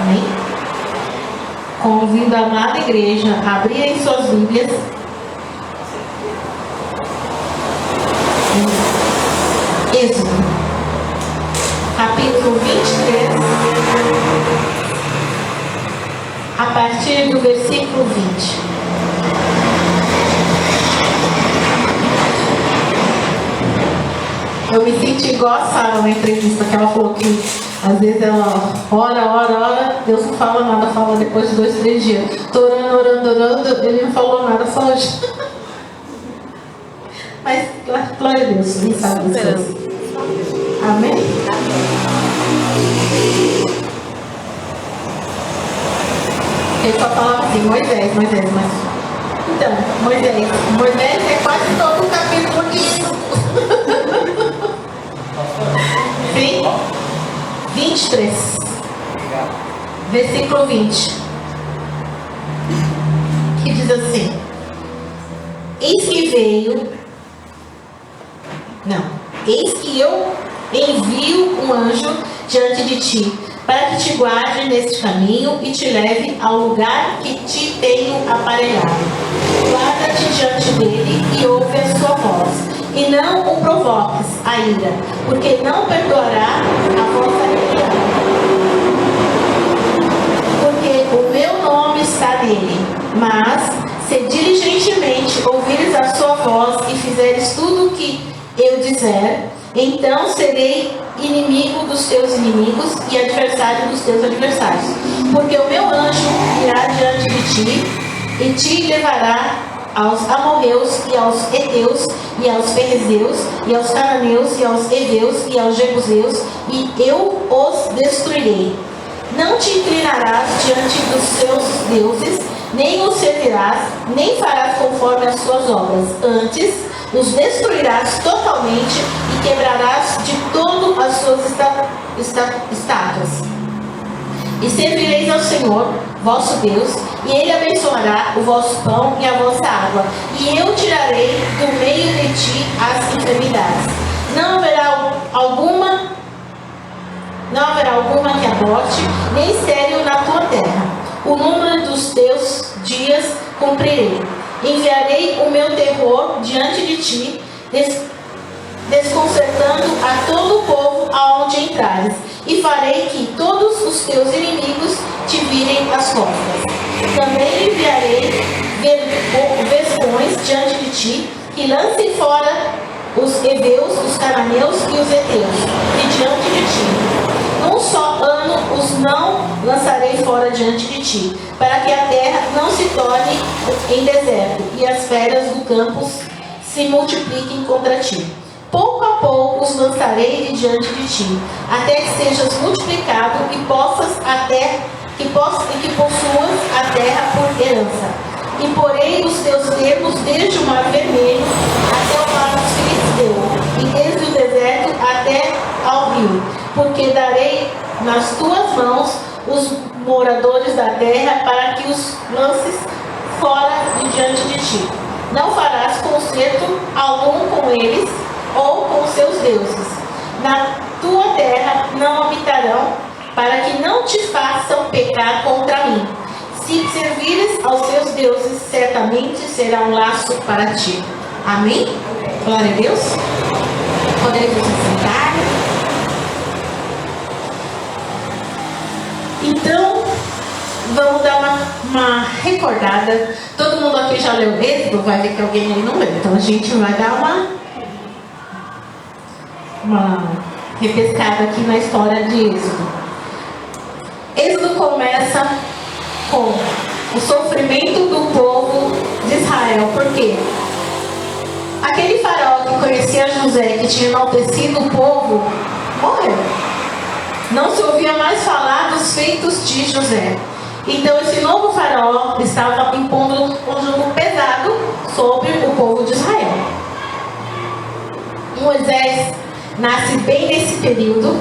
Amém? Convido a amada igreja a abrirem suas Bíblias. Êxodo, capítulo 23, a partir do versículo 20. Eu me senti igual a Sara na entrevista, que ela falou que às vezes ela ora, Deus não fala nada, fala depois de 2, 3 dias. Estou orando, ele não falou nada, só hoje. Mas, glória a Deus, quem sabe disso. Amém? Ele só falava assim, Moisés. Então, Moisés é quase todo o capítulo disso. Sim? 23. Versículo 20. Que diz assim: Eis que eu envio um anjo diante de ti, para que te guarde neste caminho e te leve ao lugar que te tenho aparelhado. Guarda-te diante dele e ouve a sua voz, e não o provoques a ira, porque não perdoará a vossa rebelião. Porque o meu nome está nele. Mas, se diligentemente ouvires a sua voz e fizeres tudo o que eu dizer, então serei inimigo dos teus inimigos e adversário dos teus adversários. Porque o meu anjo irá diante de ti e te levará aos amorreus e aos heteus e aos ferrezeus e aos cananeus e aos heveus e aos jebuseus, e eu os destruirei. Não te inclinarás diante dos seus deuses, nem os servirás, nem farás conforme as suas obras. Antes, os destruirás totalmente e quebrarás de todo as suas estátuas. E servireis ao Senhor, vosso Deus, e Ele abençoará o vosso pão e a vossa água. E eu tirarei do meio de ti as enfermidades. Não haverá alguma que aborte, nem estéril na tua terra. O número dos teus dias cumprirei. Enviarei o meu terror diante de ti, desconcertando a todo o povo aonde entrares, e farei que todos os teus inimigos te virem as costas. Também enviarei vescões diante de ti, que lancem fora os heveus, os cananeus e os heteus de diante de ti. Num só ano os não lançarei fora diante de ti, para que a terra não se torne em deserto e as feras do campo se multipliquem contra ti. Pouco a pouco os lançarei de diante de ti, até que sejas multiplicado e que possuas a terra por herança. E porei os teus termos desde o mar vermelho até o mar dos filisteus, e desde o deserto até ao rio, porque darei nas tuas mãos os moradores da terra, para que os lances fora de diante de ti. Não farás concerto algum com eles ou com seus deuses. Na tua terra não habitarão, para que não te façam pecar contra mim. Se servires aos seus deuses, certamente será um laço para ti. Amém? Glória a Deus. Podemos nos sentar. Então, vamos dar uma recordada. Todo mundo aqui já leu Êxodo, vai ver que alguém aí não leu. Então a gente vai dar uma repescada aqui na história de Êxodo. Êxodo começa com o sofrimento do povo de Israel. Por quê? Aquele faraó que conhecia José, que tinha enaltecido o povo, morreu. Não se ouvia mais falar dos feitos de José. Então esse novo faraó estava impondo um jugo pesado sobre o povo de Israel. Moisés nasce bem nesse período.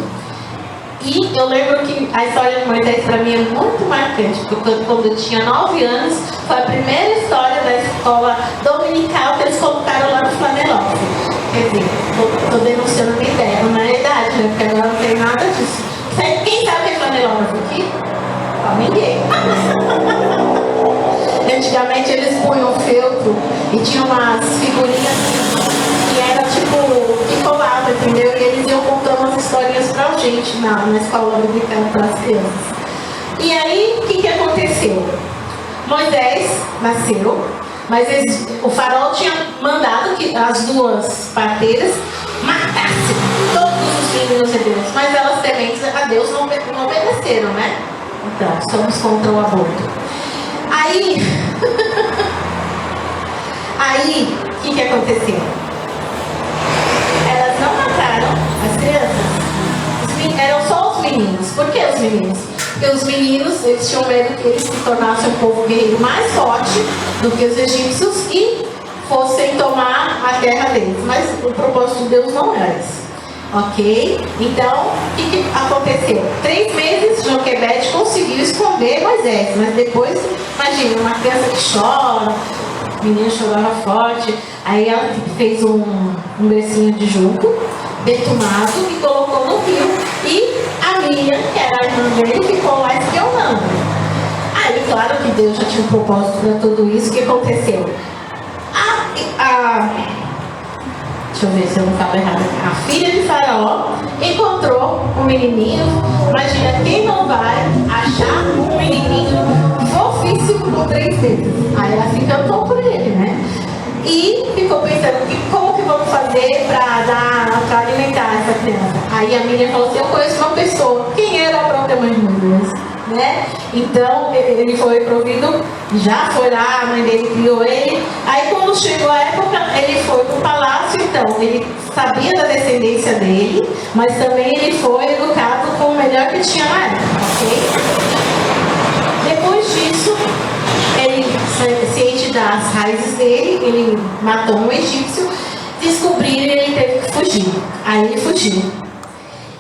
E eu lembro que a história de Moisés para mim é muito marcante, porque quando eu tinha 9 anos, foi a primeira história da escola dominical que eles colocaram lá no Flanelópolis. Quer dizer, estou denunciando minha ideia, não é idade, né? Porque agora não tem nada disso. Quem sabe o que é Flanelópolis aqui? Para ninguém. Antigamente eles punham feltro e tinha umas figurinhas que era tipo, que colava, entendeu? E eles iam contando umas historinhas pra gente na escola bíblica para as crianças. E aí, o que aconteceu? Moisés nasceu, mas o faraó tinha mandado que as duas parteiras matassem todos os meninos hebreus, mas elas tementes a Deus não obedeceram, né? Então, somos contra o aborto. Aí, o que aconteceu? Elas não mataram as crianças, eram só os meninos. Por que os meninos? Porque os meninos, eles tinham medo que eles se tornassem um povo guerreiro mais forte do que os egípcios e fossem tomar a terra deles. Mas o propósito de Deus não era esse. Ok? Então, o que aconteceu? 3 meses, Joquebede conseguiu esconder Moisés, mas depois, imagina, uma criança que chora, o menino chorava forte, aí ela fez um bercinho de junco, betumado, e colocou no rio, e a Miriam, que era a irmã dele, ficou lá espionando. Aí, claro que Deus já tinha um propósito para tudo isso. O que aconteceu? Deixa eu ver se eu não falo errado. A filha de Faraó encontrou um menininho. Imagina, quem não vai achar um menininho fofíssimo com 3 dedos? Aí ela se encantou por ele, né? E ficou pensando, como que vamos fazer para alimentar essa criança? Aí a Miriam falou assim, eu conheço uma pessoa. Quem era a própria mãe de Moisés? Né? Então ele foi provido, já foi lá, a mãe dele criou ele. Aí quando chegou a época, ele foi para o palácio. Então ele sabia da descendência dele, mas também ele foi educado com o melhor que tinha na época, ok? Depois disso, ele, ciente das raízes dele, ele matou um egípcio, descobriram e ele teve que fugir. Aí ele fugiu.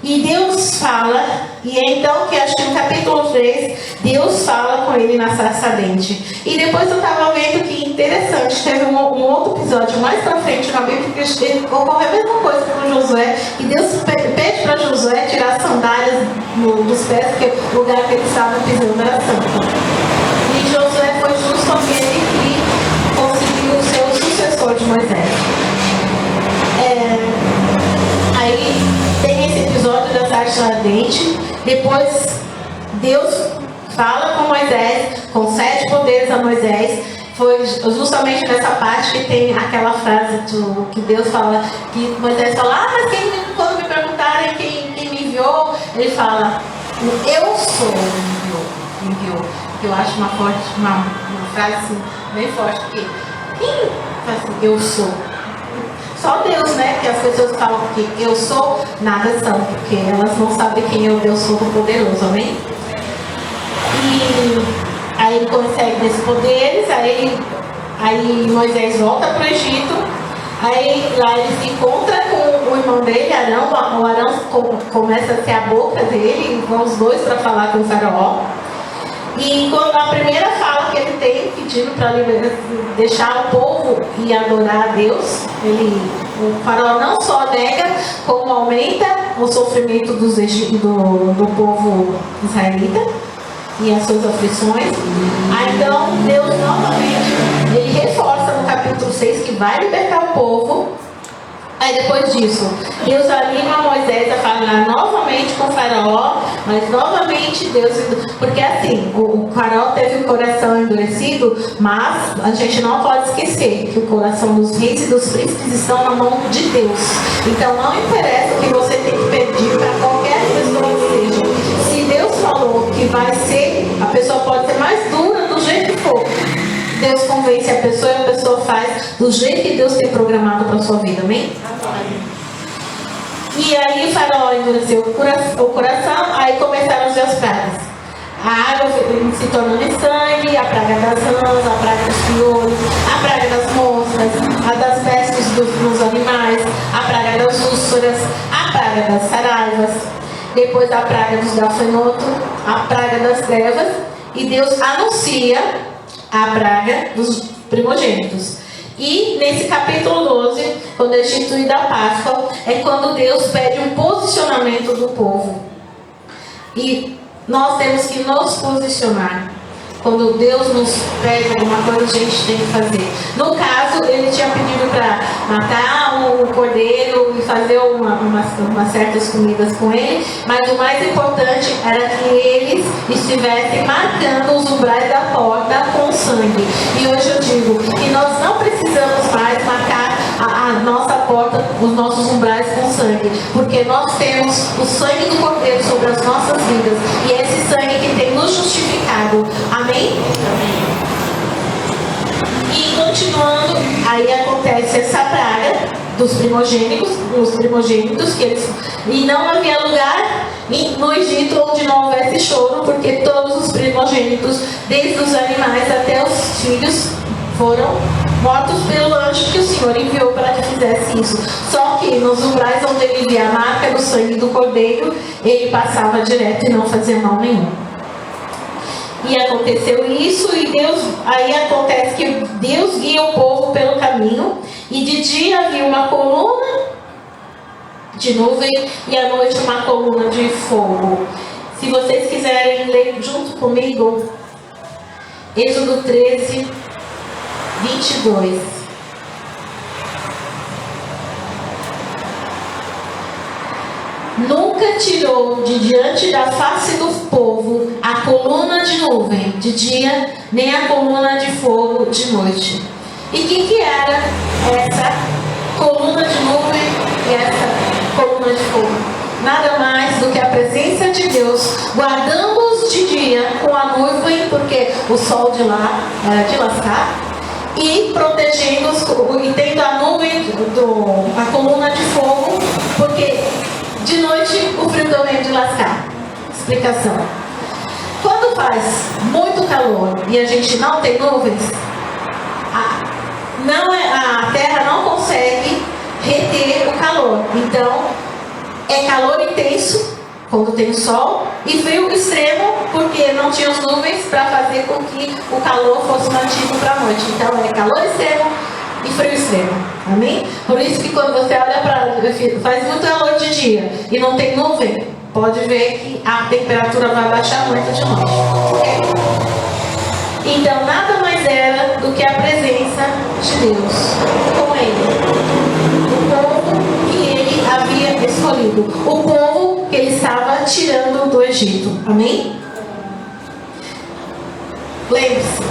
E Deus fala, e é então que acho que no capítulo 3, Deus fala com ele na sarça ardente. E depois eu estava vendo que interessante, teve um outro episódio mais pra frente na Bíblia que ocorre a mesma coisa com Josué. E Deus pede para Josué tirar as sandálias dos pés, porque o lugar que ele estava pisando era santo. E Josué foi justo aquele que conseguiu ser o sucessor de Moisés. Aí tem esse episódio da sarça ardente. Depois Deus fala com Moisés, concede poderes a Moisés. Foi justamente nessa parte que tem aquela frase que Deus fala, que Moisés fala, mas quando me perguntarem quem me enviou, ele fala, eu sou me enviou. Eu acho uma frase assim, bem forte, porque quem fala assim, eu sou? Só Deus, né? Que as pessoas falam que eu sou, nada são, porque elas não sabem quem é o Deus Todo-Poderoso, amém? E aí ele consegue esses poderes, aí Moisés volta para o Egito, aí lá ele se encontra com o irmão dele, Arão, o Arão começa a ser a boca dele, e vão os dois para falar com o faraó. E quando a primeira fala que ele tem, pedindo para deixar o povo e adorar a Deus, o faraó não só nega, como aumenta o sofrimento do povo israelita e as suas aflições. Aí então Deus novamente, ele reforça no capítulo 6 que vai libertar o povo. Aí depois disso, Deus anima Moisés a falar novamente com o faraó, mas novamente Deus, porque assim, o faraó teve o coração endurecido, mas a gente não pode esquecer que o coração dos reis e dos príncipes estão na mão de Deus. Então não interessa o que você tem que pedir para qualquer pessoa que seja. Se Deus falou que vai ser, a pessoa pode ser mais dura do jeito que for. Deus convence a pessoa e a pessoa faz do jeito que Deus tem programado para a sua vida, amém? E aí o faraó endureceu o coração, aí começaram as pragas. A água se tornando em sangue, a praga das rãs, a praga dos piolhos, a praga das moscas, a das pestes nos animais, a praga das úlceras, a praga das saraivas, depois a praga dos gafanhotos, a praga das trevas, e Deus anuncia a praga dos primogênitos. E nesse capítulo 12, quando é instituída a Páscoa, é quando Deus pede um posicionamento do povo. E nós temos que nos posicionar. Quando Deus nos pede alguma coisa, a gente tem que fazer. No caso, ele tinha pedido para matar o cordeiro e fazer umas certas comidas com ele, mas o mais importante era que eles estivessem marcando os umbrais da porta com sangue. E hoje eu digo que nós não precisamos mais marcar a nossa porta, os nossos umbrais com sangue, porque nós temos o sangue do cordeiro sobre as nossas vidas, e é esse sangue que tem nos justificado. Amém? E continuando, aí acontece essa praga dos primogênitos que eles, e não havia lugar no Egito onde não houvesse choro, porque todos os primogênitos, desde os animais até os filhos, foram mortos pelo anjo que o Senhor enviou para que fizesse isso. Só que nos umbrais onde ele via a marca do sangue do cordeiro, ele passava direto e não fazia mal nenhum. E aconteceu isso, e aí acontece que Deus guia o povo pelo caminho, e de dia havia uma coluna de nuvem e à noite uma coluna de fogo. Se vocês quiserem ler junto comigo, Êxodo 13, 22. Nunca tirou de diante da face do povo a coluna de nuvem de dia, nem a coluna de fogo de noite. E o que era essa coluna de nuvem e essa coluna de fogo? Nada mais do que a presença de Deus guardando-os de dia com a nuvem, porque o sol de lá era de lascar, e protegendo-os, e tendo a nuvem, a coluna de fogo, porque de noite o frio também é de lascar. Explicação. Quando faz muito calor e a gente não tem nuvens, a terra não consegue reter o calor. Então, é calor intenso quando tem sol e frio extremo porque não tinha as nuvens para fazer com que o calor fosse mantido para a noite. Então, é calor extremo e frio extremo. Amém? Por isso que quando você olha para... faz muito calor de dia e não tem nuvem, pode ver que a temperatura vai baixar muito de noite. Então, nada mais era do que a presença de Deus com ele. O povo que ele havia escolhido. O povo que ele estava tirando do Egito. Amém? Lembre-se,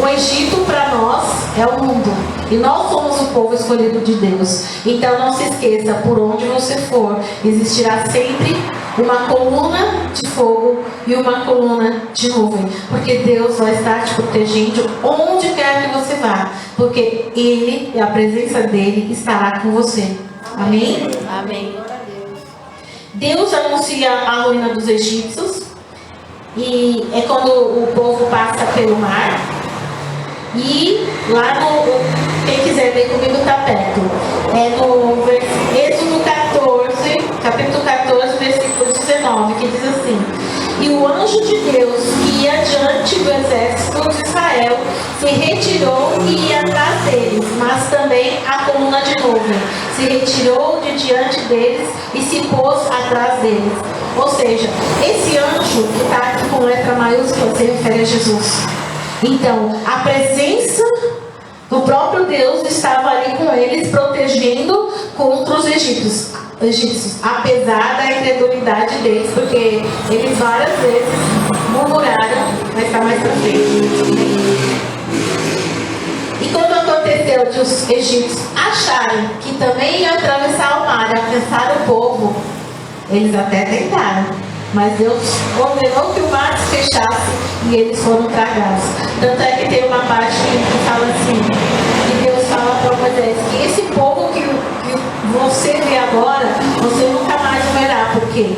o Egito para nós é o mundo. E nós somos o povo escolhido de Deus. Então não se esqueça, por onde você for, existirá sempre uma coluna de fogo e uma coluna de nuvem. Porque Deus vai estar te protegendo onde quer que você vá. Porque Ele e a presença dEle estará com você. Amém? Amém. Deus anuncia a ruína dos egípcios. E é quando o povo passa pelo mar. E lá quem quiser ver comigo está perto. É no Êxodo 14, capítulo 14, versículo 19, que diz assim: E o anjo de Deus que ia diante do exército de Israel se retirou e ia atrás deles, mas também a coluna de nuvem se retirou de diante deles e se pôs atrás deles. Ou seja, esse anjo que está aqui com letra maiúscula se refere a Jesus. Então, a presença do próprio Deus estava ali com eles, protegendo contra os egípcios, apesar da incredulidade deles, porque eles várias vezes murmuraram, mas está mais para frente. E quando aconteceu de os egípcios acharem que também iam atravessar o mar e alcançar o povo, eles até tentaram, mas Deus ordenou que o mar se fechasse e eles foram tragados. Tanto é que tem uma parte que fala assim, que Deus fala para Moisés, que esse povo que você vê agora, você nunca mais verá, porque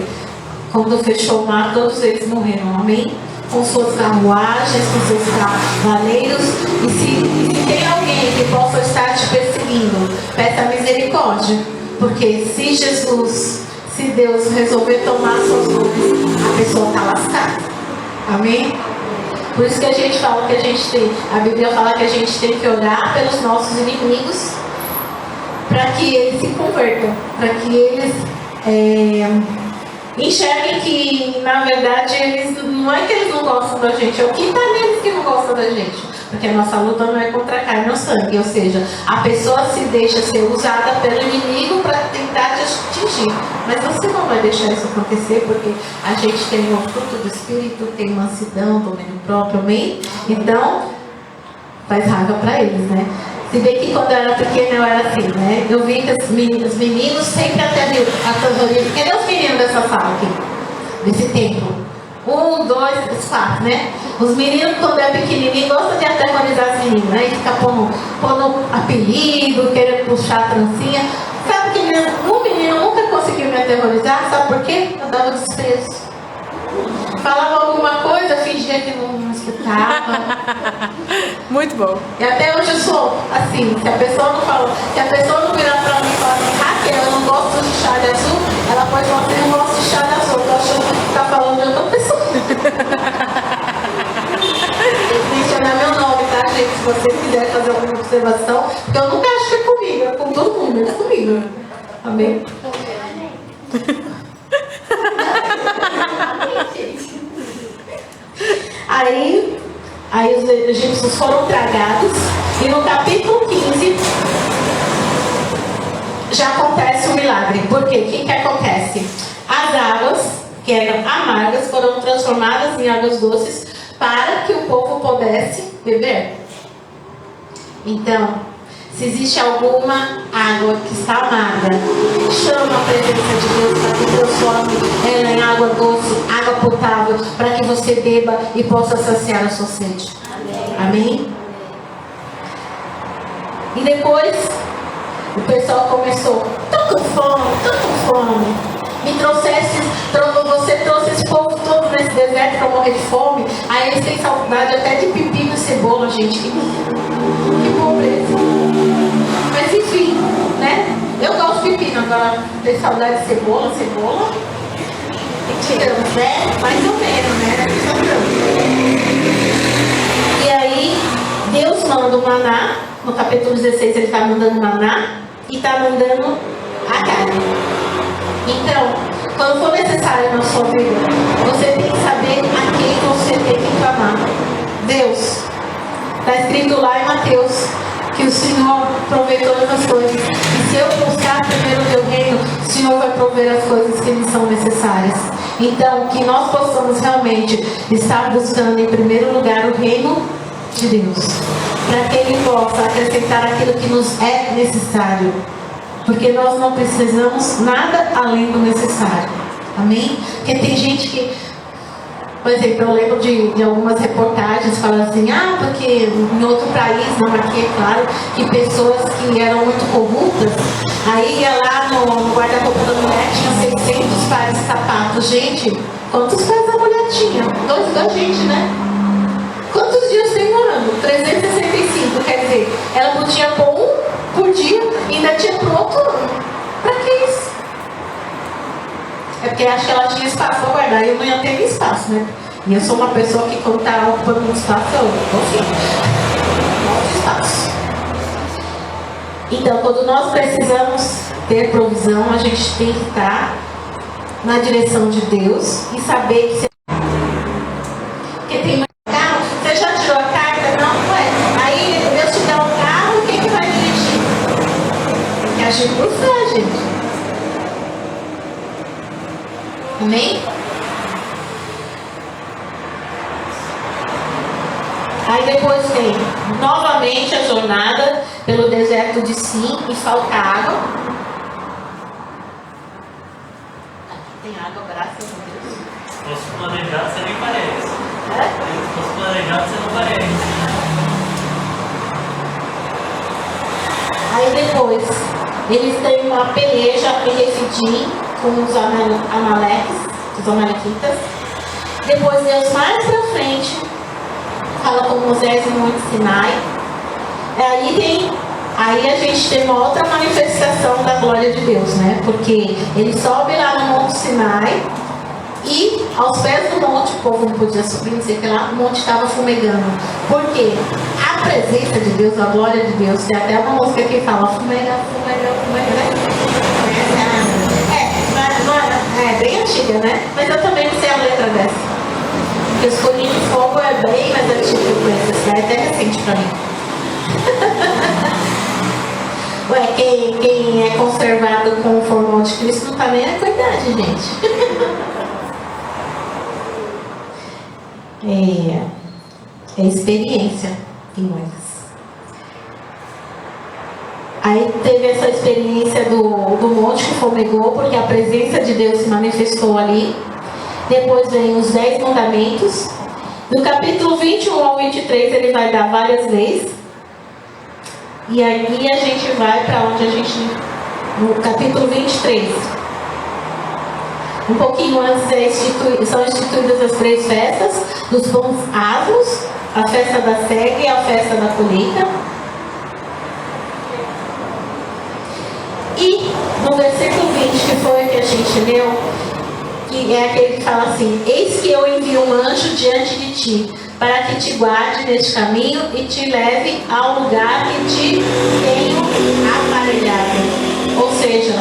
quando fechou o mar, todos eles morreram, amém? Com suas carruagens, com seus cavaleiros, e se tem alguém que possa estar te perseguindo, peça misericórdia, porque se Deus resolver tomar suas dores, a pessoa está lascada. Amém? Por isso que a gente fala que a Bíblia fala que a gente tem que orar pelos nossos inimigos, para que eles se convertam, para que eles enxerguem que, na verdade, eles, não é que eles não gostam da gente, é o que está neles que não gosta da gente. Porque a nossa luta não é contra a carne ou sangue, ou seja, a pessoa se deixa ser usada pelo inimigo para tentar te atingir. Mas você não vai deixar isso acontecer, porque a gente tem o fruto do Espírito, tem mansidão, domínio próprio, amém? Então, faz raiva para eles, né? Se bem que quando eu era pequena eu era assim, né? Eu vi que os meninos sempre aterrorizam. Cadê os meninos dessa sala aqui? Desse tempo? 1, 2, 3, 4, né? Os meninos, quando é pequenininho, gostam de aterrorizar as meninas, né? E fica pondo apelido, querendo puxar a trancinha. Sabe que um menino nunca conseguiu me aterrorizar? Sabe por quê? Eu dava desprezo. Falava alguma coisa, fingia que não escutava. Muito bom. E até hoje eu sou assim, se a pessoa não fala, se a pessoa não virar pra mim e falar assim, Raquel, eu não gosto de chá de azul, ela pode falar assim, eu não gosto de chá de azul, eu tô achando que tá falando de outra pessoa. Mencionar meu nome, tá, gente? Se você quiser fazer alguma observação, porque eu nunca acho que é comigo, é com todo mundo, é comigo. Amém? Aí os egípcios foram tragados, e no capítulo 15 já acontece um milagre. Por quê? O que acontece? As águas, que eram amargas, foram transformadas em águas doces para que o povo pudesse beber. Então, se existe alguma água que está amarga, chama a presença de Deus para que transforme ela em água doce, água potável, para que você beba e possa saciar a sua sede. Amém? E depois, o pessoal começou, tô com fome. Você trouxe esse povo todo nesse deserto para morrer de fome. Aí eles têm saudade até de pepino e cebola, gente. Que pobreza. Mas enfim, né? Eu gosto de pepino, agora ter saudade de cebola. Tiramos, né? Mais ou menos, né? E aí, Deus manda o maná. No capítulo 16 ele está mandando maná e está mandando a carne. Então, quando for necessário na sua vida, você tem que saber a quem você tem que clamar. Deus. Está escrito lá em Mateus que o Senhor provê todas as coisas. E se eu buscar primeiro o teu reino, o Senhor vai prover as coisas que me são necessárias. Então, que nós possamos realmente estar buscando em primeiro lugar o reino de Deus, para que Ele possa acrescentar aquilo que nos é necessário. Porque nós não precisamos nada além do necessário. Amém? Porque tem gente que, por exemplo, eu lembro de algumas reportagens falando assim, porque em outro país, não aqui é claro, que pessoas que eram muito corruptas, aí ia lá no guarda-roupa da mulher, tinha 600 pares de sapatos. Gente, quantos pares a mulher tinha? Dois da gente, né? Quantos dias tem morando? 365, quer dizer, ela podia pôr um por dia e ainda tinha pro outro ano. Pra que isso? É porque acho que ela tinha espaço para guardar e eu não ia ter espaço, né? E eu sou uma pessoa que quando tá ocupando um espaço, eu confio. Nosso espaço. Então, quando nós precisamos ter provisão, a gente tem que estar na direção de Deus e saber que porque tem mais carro, você já tirou a carta? Não é. Aí Deus te dá um carro, quem que vai dirigir? Tem que agir por fé, gente. Amém? Aí depois tem novamente a jornada pelo deserto de Sim e falta água. Aqui tem água, graças a Deus. Se fosse planejado, você nem parece. É? Se fosse planejado, você não parece. Aí depois eles têm uma peleja em Refidim com os amaleques, os amalequitas. Depois Deus mais pra frente fala com Moisés no Monte Sinai. Aí a gente tem uma outra manifestação da glória de Deus, né? Porque ele sobe lá no Monte Sinai e aos pés do monte, o povo não podia subir, não sei o que lá, o monte estava fumegando. Por quê? A presença de Deus, a glória de Deus, tem até uma música que fala fumega, né? É bem antiga, né? Mas eu também não sei a letra dessa. Porque os Corinhos de Fogo é bem mais antigo que essa, é até recente pra mim. Ué, quem é conservado com o formal de Cristo não tá nem com a idade, gente. É experiência em nós. Aí teve essa experiência do monte que fumegou, porque a presença de Deus se manifestou ali. Depois vem os 10 mandamentos. Do capítulo 21 ao 23 ele vai dar várias leis. E aí a gente vai para onde a gente... No capítulo 23. Um pouquinho antes são instituídas as 3 festas dos bons asmos, a festa da cega e a festa da colheita. E no versículo 20, que foi o que a gente leu, que é aquele que fala assim: eis que eu envio um anjo diante de ti, para que te guarde neste caminho e te leve ao lugar que te tenho aparelhado. Ou seja,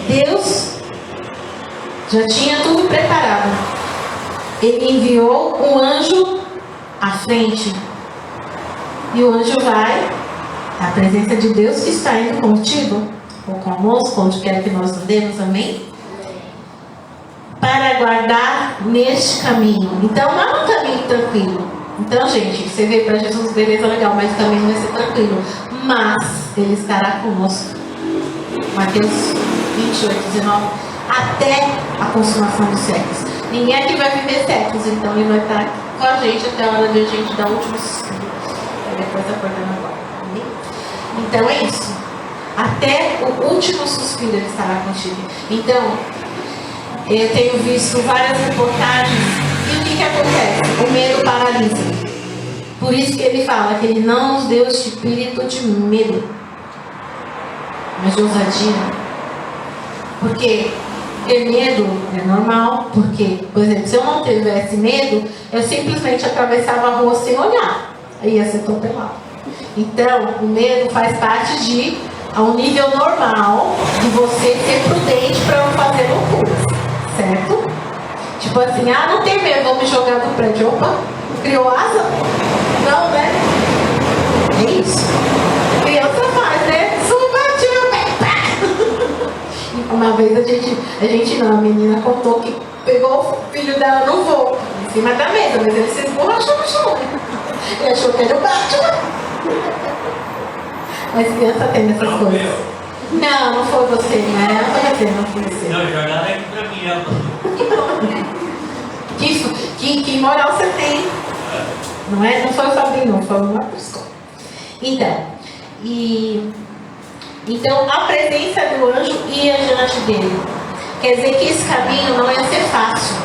Deus já tinha tudo preparado. Ele enviou um anjo à frente. E o anjo vai, a presença de Deus que está indo contigo, ou conosco, onde quer que nós andemos, amém? Para guardar neste caminho. Então não é um caminho tranquilo. Então, gente, você veio para Jesus, beleza, legal, mas o caminho vai ser tranquilo. Mas Ele estará conosco. Mateus 28, 19. Até a consumação dos séculos. Ninguém aqui vai viver séculos, então Ele vai estar com a gente até a hora de a gente dar o último suspiro. E depois acordando agora. Amém? Então é isso. Até o último suspiro Ele estará contigo. Então, eu tenho visto várias reportagens. E o que acontece? O medo paralisa. Por isso que Ele fala que Ele não nos deu espírito de medo, mas de ousadia. Porque ter medo é normal. Porque, por exemplo, se eu não tivesse medo, eu simplesmente atravessava a rua sem olhar. Aí ia ser atropelado. Então, o medo faz parte de ao nível normal de você ser prudente para não fazer loucuras, certo? Tipo assim, não tem medo, vou me jogar do prédio. Opa, criou asa? Não, né? É isso. Criança faz, né? Suba, tira o pé. Uma vez a menina contou que pegou o filho dela no voo, em cima da mesa, mas ele se esborrachou no chão. Ele achou que era o Batman. Mas criança tem essas coisas. Não foi você, né? Não foi você. Não, jogaram aqui pra mim, ó. Que moral você tem? Não é? Não foi o Fabinho, não, foi o Marcos. Então, a presença do anjo ia diante dele. Quer dizer que esse caminho não ia ser fácil.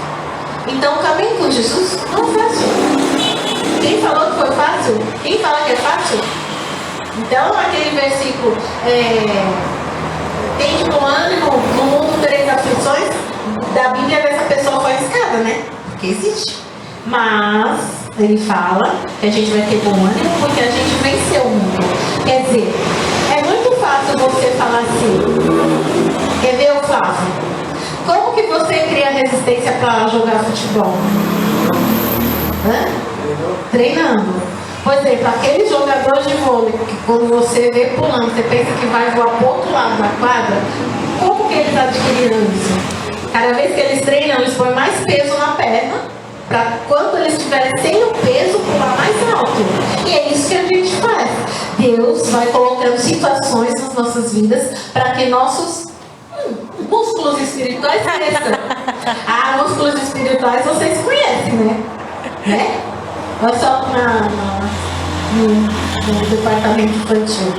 Então, o caminho com Jesus não é fácil. Quem falou que foi fácil? Quem fala que é fácil? Então, aquele versículo, tende bom ânimo, no mundo tereis aflições, da Bíblia dessa pessoa foi arriscada, né? Porque existe. Mas, ele fala que a gente vai ter bom ânimo porque a gente venceu o mundo. Quer dizer, é muito fácil você falar assim. Quer ver o Flávio? Como que você cria resistência para jogar futebol? Treinando. Por exemplo, aquele jogador de vôlei que quando você vê pulando, você pensa que vai voar para o outro lado da quadra, como que eles adquiriram isso? Cada vez que eles treinam, eles põem mais peso na perna, para quando eles estiverem sem o peso, pular mais alto. E é isso que a gente faz. Deus vai colocando situações nas nossas vidas para que nossos músculos espirituais cresçam. Músculos espirituais vocês conhecem, né? Olha só no departamento infantil.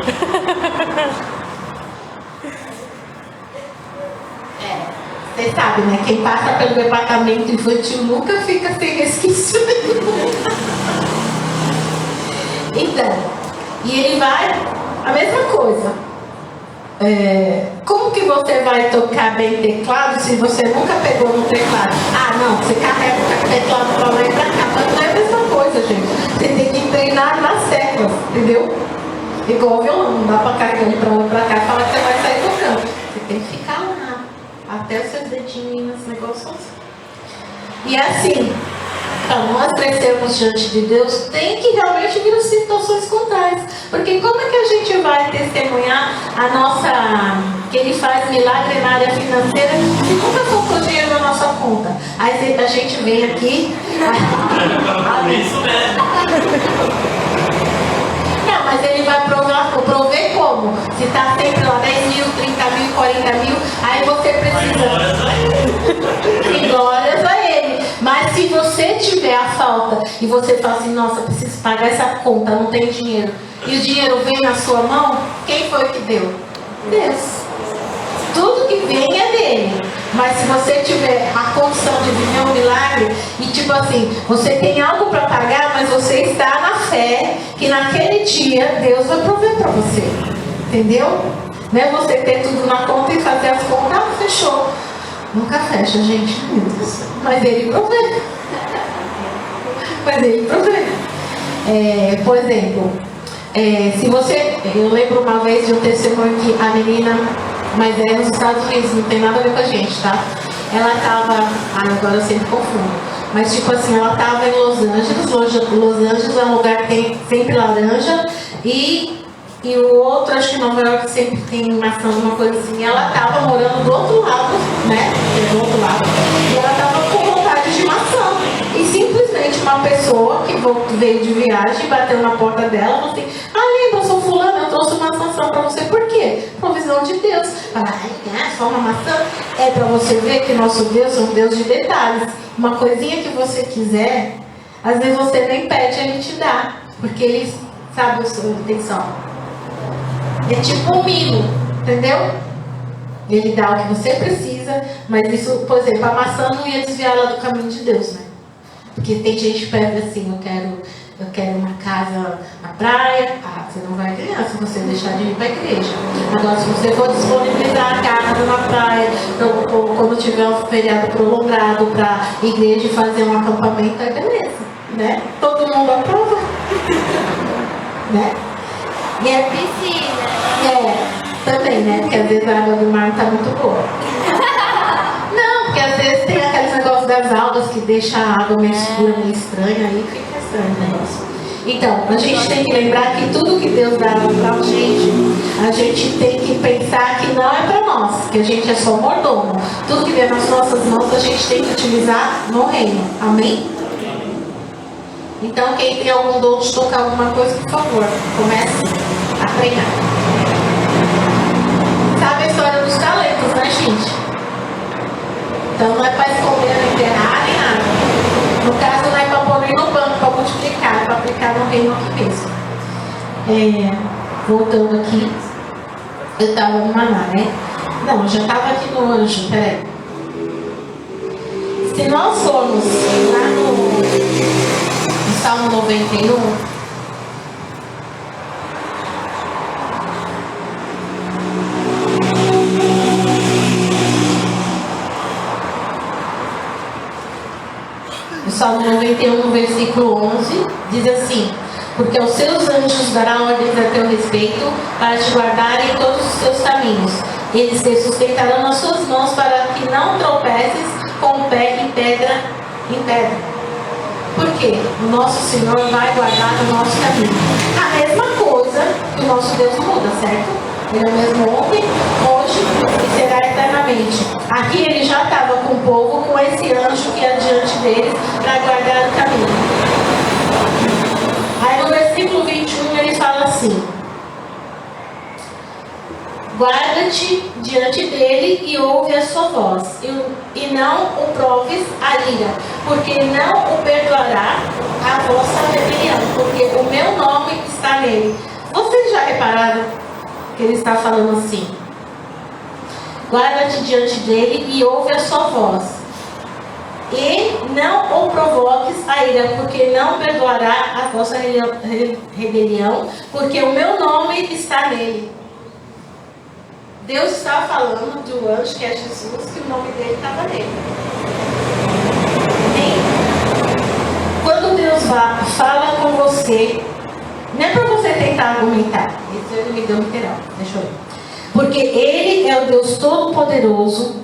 Você sabe, né? Quem passa pelo departamento infantil nunca fica sem resquício. Então, e ele vai, a mesma coisa. Como que você vai tocar bem teclado se você nunca pegou no teclado? Não, você carrega o teclado para lá e para cá, mas não é a mesma coisa, gente. Você tem que treinar nas teclas, entendeu? Igual o violão, não dá para carregar ele para lá e para cá e falar que você vai sair tocando. Você tem que ficar lá, até os seus dedinhos nesse negócio. E assim, para nós crescermos diante de Deus, tem que realmente vir as situações contrárias. Porque como é que a gente vai testemunhar a nossa, que Ele faz milagre na área financeira, se nunca faltou dinheiro na nossa conta? Aí a gente vem aqui... Isso mesmo. Não, mas Ele vai prover como? Se está sempre lá 10 mil, 30 mil, 40 mil, aí você precisa... E glórias a Ele. Mas se você tiver a falta e você fala assim, nossa, preciso pagar essa conta, não tem dinheiro, e o dinheiro vem na sua mão, quem foi que deu? Deus. Tudo que vem é dele. Mas se você tiver a condição de viver um milagre, e tipo assim, você tem algo para pagar, mas você está na fé que naquele dia Deus vai prover para você. Entendeu? Não é você ter tudo na conta e fazer as contas, fechou. Nunca fecha, gente. Meu Deus. Mas Ele provê. Mas Ele provê. Por exemplo, se você... Eu lembro uma vez de um testemunho que a menina... Mas é nos Estados Unidos, não tem nada a ver com a gente, tá? Ela tava... agora eu sempre confundo. Mas tipo assim, ela tava em Los Angeles. Los Angeles é um lugar que tem sempre laranja. E o outro, acho que Nova York sempre tem maçã, uma coisa assim. E ela tava morando do outro lado, né? Do outro lado. E ela tava com vontade de maçã. E simplesmente uma pessoa que veio de viagem, bateu na porta dela e falou assim: lembra, eu sou fulana, eu trouxe uma maçã pra você. Por quê? Provisão de Deus. Só uma maçã? É pra você ver que nosso Deus é um Deus de detalhes. Uma coisinha que você quiser, às vezes você nem pede, Ele te dá. Porque Ele sabe a sua intenção. É tipo um mimo, entendeu? Ele dá o que você precisa, mas isso, por exemplo, a maçã não ia desviá-la do caminho de Deus, né? Porque tem gente que pede assim, eu quero uma casa na praia. Você não vai ganhar se você deixar de ir para a igreja. Agora, se você for disponibilizar a casa na praia, ou quando tiver um feriado prolongado para a igreja fazer um acampamento, é beleza, né? Todo mundo aprova. Né? E é piscina. Também, né? Porque às vezes a água do mar não está muito boa. Não, porque às vezes tem aqueles negócios das algas que deixam a água meio escura, meio estranha, aí fica estranho o negócio. Então, a gente tem que lembrar que tudo que Deus dá pra a gente tem que pensar que não é para nós, que a gente é só mordomo. Tudo que vem nas nossas mãos a gente tem que utilizar no reino. Amém? Então, quem tem algum dom de tocar alguma coisa, por favor, comece a treinar. Sabe a história dos talentos, né, gente? Então não é para esconder, nem enterrar, nem nada. No caso, não é para pôr nem no banco, para multiplicar, é para aplicar no reino aqui mesmo. Voltando aqui, eu estava no Maná, né? Não, eu já estava aqui no anjo, peraí. Se nós formos lá no Salmo 91, Salmo 91, no versículo 11, diz assim: porque aos seus anjos dará ordens a teu respeito, para te guardarem em todos os seus caminhos. Eles te sustentarão nas suas mãos, para que não tropeces com o pé em pedra. Por quê? O nosso Senhor vai guardar o nosso caminho. A mesma coisa que o nosso Deus muda, certo? Ele é o mesmo ontem, hoje e será eternamente. Aqui ele já estava com o povo, com esse anjo que ia diante deles para guardar o caminho. Aí no versículo 21 ele fala assim: guarda-te diante dele e ouve a sua voz, e não o proves a ira, porque não o perdoará a vossa rebelião, porque o meu nome está nele. Vocês já repararam que ele está falando assim? Guarda-te diante dele e ouve a sua voz, e não o provoques a ira, porque não perdoará a vossa rebelião, porque o meu nome está nele. Deus está falando de um anjo que é Jesus, que o nome dele estava nele. E quando Deus fala com você, não é para você tentar argumentar. Esse ele me deu literal. Deixa eu ver. Porque Ele é o Deus Todo-Poderoso,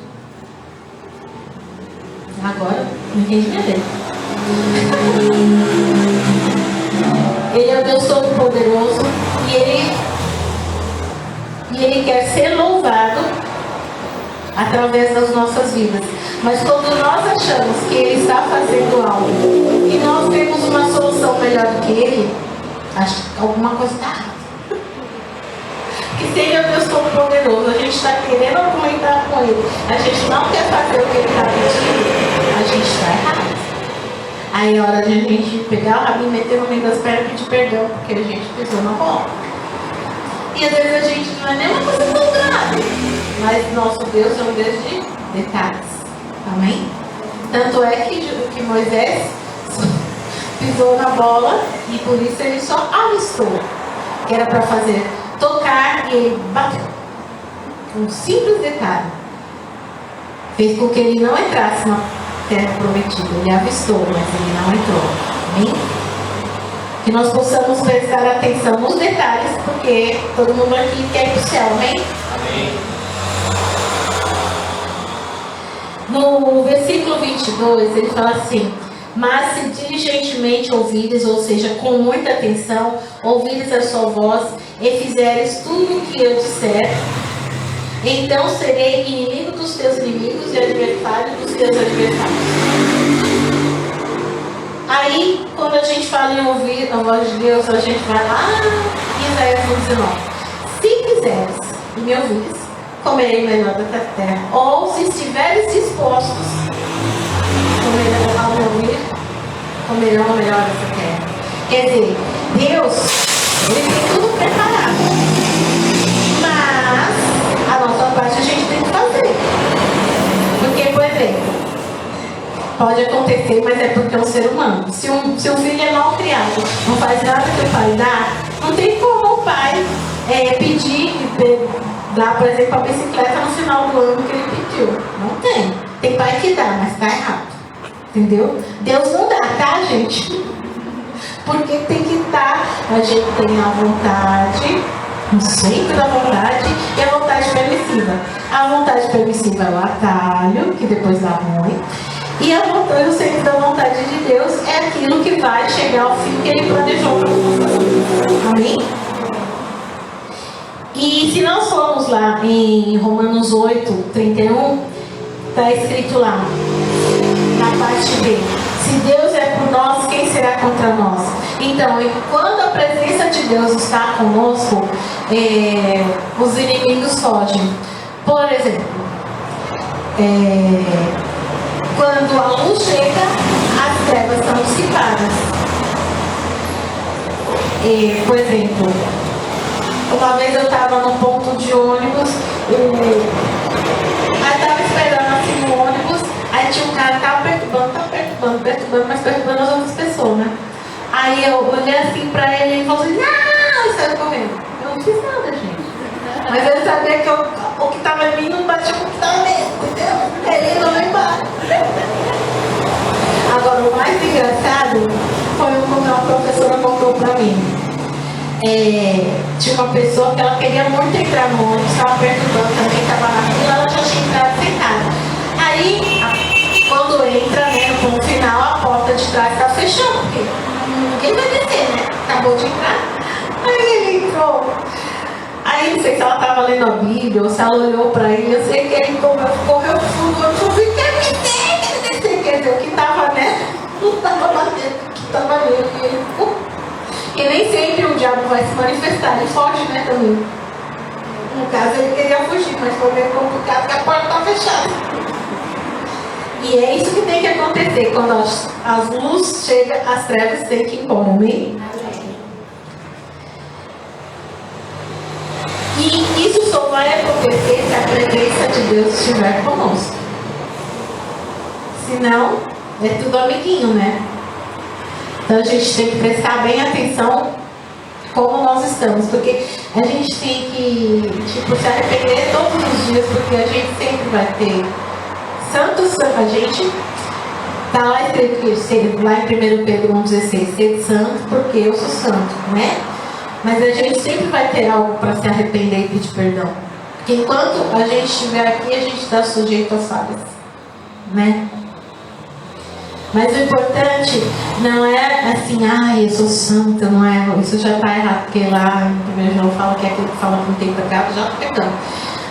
Agora, não entendi minha letra. Ele é o Deus Todo-Poderoso e Ele quer ser louvado através das nossas vidas. Mas quando nós achamos que Ele está fazendo algo e nós temos uma solução melhor do que Ele, acho que alguma coisa está errada. Que se Ele é o Deus Todo-Poderoso, a gente está querendo argumentar com Ele, a gente não quer fazer o que Ele está pedindo, a gente está errado. Aí é hora de a gente pegar o rabinho, meter no meio das pernas e pedir perdão, porque a gente pisou na bola. E às vezes a gente não é nem uma coisa tão grave, mas nosso Deus é um Deus de detalhes. Amém? Tanto é que Moisés pisou na bola e por isso ele só avistou, que era para fazer tocar e ele bateu. Um simples detalhe fez com que ele não entrasse na terra prometida. Ele avistou, mas ele não entrou. Amém? Que nós possamos prestar atenção nos detalhes, porque todo mundo aqui quer ir para o céu. Amém? Amém. No versículo 22, ele fala assim: mas se diligentemente ouvires, ou seja, com muita atenção, ouvires a sua voz e fizeres tudo o que eu disser, então serei inimigo dos teus inimigos e adversário dos teus adversários. Aí, quando a gente fala em ouvir a voz de Deus, a gente vai lá em Isaías 19. Se quiseres e me ouvires, comerei o melhor da terra. Ou se estiveres dispostos, comerão ao me ouvir, comerão o melhor dessa terra. Quer dizer, Deus, Ele tem tudo preparado. Mas a nossa parte a gente tem que fazer. Porque, por exemplo, pode acontecer, mas é porque é um ser humano. Se um filho é mal criado, não faz nada que o pai dá, não tem como o pai pedir, dar, por exemplo, a bicicleta no final do ano que ele pediu. Não tem. Tem pai que dá, mas está errado. Entendeu? Deus não dá, tá, gente? Porque tem que estar, a gente tem a vontade, no centro da vontade, e a vontade permissiva. A vontade permissiva é o atalho, que depois dá ruim. E a vontade, o centro da vontade de Deus é aquilo que vai chegar ao fim que Ele planejou para nós. Amém? E se nós formos lá em Romanos 8, 31, está escrito lá, na parte B: se Deus é por nós, quem será contra nós? Então, quando a presença de Deus está conosco, os inimigos fogem. Por exemplo, quando a luz chega, as trevas são dissipadas. Por exemplo, uma vez eu estava no ponto de ônibus, aí estava esperando assim no ônibus, aí tinha um cara que estava perturbando, mas perturbando as outras pessoas, né? Aí eu olhei assim pra ele e ele falou assim: não, e saiu correndo. Eu não fiz nada, gente. Mas eu sabia que o que estava em mim não batia com o que estava mesmo, entendeu? Ele não vai embora. Agora, o mais engraçado foi quando uma professora contou pra mim. Tinha uma pessoa que ela queria muito entrar no ônibus, estava perturbando também, estava na fila, ela já tinha entrado sentada. Aí, quando entra, né, no ponto final, a porta de trás está fechando, porque ninguém vai descer, né? Acabou de entrar. Aí ele entrou. Aí não sei se ela estava lendo a Bíblia ou se ela olhou para ele, eu sei que ele correu fundo, eu falei: quer me descer? Quer dizer, o que estava, né? Não estava batendo, o que estava nele, e ele ficou. E nem sempre o diabo vai se manifestar, ele foge, né, também. No caso, ele queria fugir, mas foi meio complicado porque a porta está fechada. E é isso que tem que acontecer. Quando as luzes chegam, as trevas têm que ir embora, amém? E isso só vai acontecer se a presença de Deus estiver conosco. Senão, é tudo amiguinho, né? Então a gente tem que prestar bem atenção como nós estamos, porque a gente tem que, se arrepender todos os dias, porque a gente sempre vai ter santos, a gente está lá escrito, lá em 1 Pedro 1,16, ser santo porque eu sou santo, né? Mas a gente sempre vai ter algo para se arrepender e pedir perdão. Porque enquanto a gente estiver aqui, a gente está sujeito às falhas, né? Mas o importante não é assim, eu sou santa, não é? Isso já está errado, porque lá no 1 João fala que aquilo que fala que não tem pecado, já está pecando.